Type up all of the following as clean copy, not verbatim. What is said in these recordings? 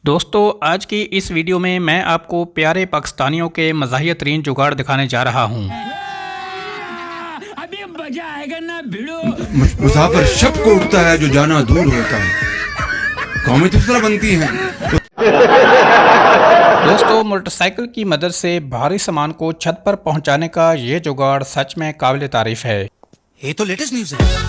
दोस्तों आज की इस वीडियो में मैं आपको प्यारे पाकिस्तानियों के मज़ाहिया तरीन जुगाड़ दिखाने जा रहा हूँ। अभी मजा आएगा ना भिड़ो। मुसाफिर शब को उठता है जो जाना दूर होता है, कौमें किस तरह बनती हैं। दोस्तों मोटरसाइकिल की मदद से भारी सामान को छत पर पहुंचाने का ये जुगाड़ सच में काबिल तारीफ है। ये तो लेटेस्ट न्यूज़ है।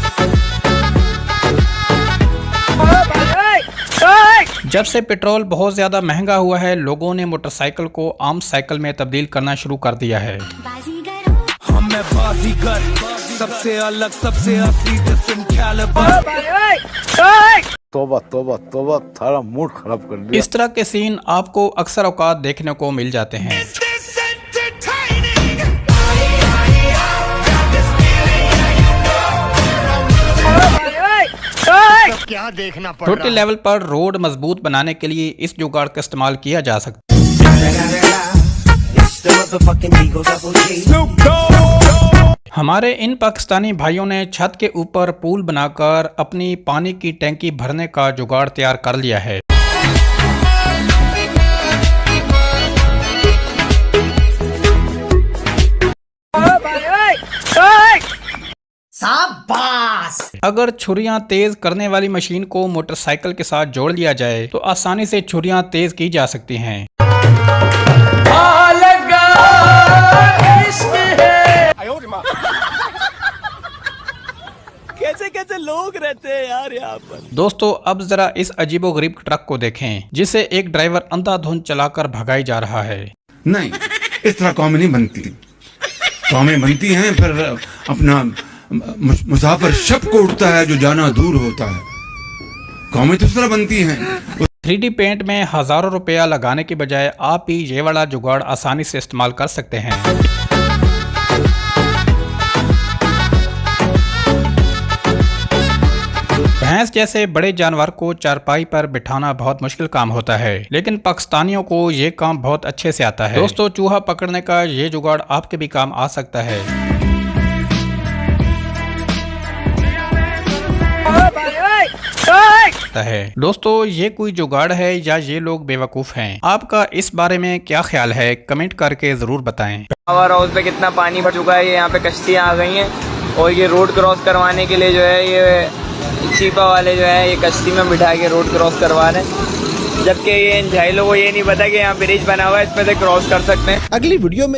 जब से पेट्रोल बहुत ज्यादा महंगा हुआ है, लोगों ने मोटरसाइकिल को आम साइकिल में तब्दील करना शुरू कर दिया है। मैं बाजीगर, सबसे अलग, सबसे असली, डिफरेंट कैलिबर। तोबा तोबा तोबा, थारा मूड खराब कर दिया। इस तरह के सीन आपको अक्सर औकात देखने को मिल जाते हैं। क्या देखना पड़ छोटे लेवल पर रोड मजबूत बनाने के लिए इस जुगाड़ का इस्तेमाल किया जा सकता है। हमारे इन पाकिस्तानी भाइयों ने छत के ऊपर पुल बनाकर अपनी पानी की टैंकी भरने का जुगाड़ तैयार कर लिया है। अगर छुरियां तेज करने वाली मशीन को मोटरसाइकिल के साथ जोड़ लिया जाए तो आसानी से छुरियां तेज की जा सकती हैं। कैसे कैसे लोग रहते हैं यार यहाँ पर। दोस्तों अब जरा इस अजीबोगरीब ट्रक को देखें जिसे एक ड्राइवर अंधाधुंध चलाकर भगाई जा रहा है। नहीं, इस तरह कौमें नहीं बनती। कौमें बनती हैं फिर अपना मुसाफिर शब को उठता है जो जाना दूर होता है, कौमें किस तरह बनती हैं। 3D पेंट में हजारों रुपया लगाने के बजाय आप ही ये वाला जुगाड़ आसानी से इस्तेमाल कर सकते हैं। भैंस जैसे बड़े जानवर को चारपाई पर बिठाना बहुत मुश्किल काम होता है, लेकिन पाकिस्तानियों को ये काम बहुत अच्छे से आता है। दोस्तों चूहा पकड़ने का ये जुगाड़ आपके भी काम आ सकता है। दोस्तों ये कोई जुगाड़ है या ये लोग बेवकूफ हैं? आपका इस बारे में क्या ख्याल है? कमेंट करके जरूर बताएं। पावर हाउस पे कितना पानी भर चुका है, ये यहाँ पे कश्तियाँ आ गई हैं और ये रोड क्रॉस करवाने के लिए जो है ये चीपा वाले जो है ये कश्ती में बिठा के रोड क्रॉस करवा रहे हैं, जबकि ये इन झाइलों को ये नहीं पता कि यहाँ ब्रिज बना हुआ है, इसमें से क्रॉस कर सकते हैं। अगली वीडियो में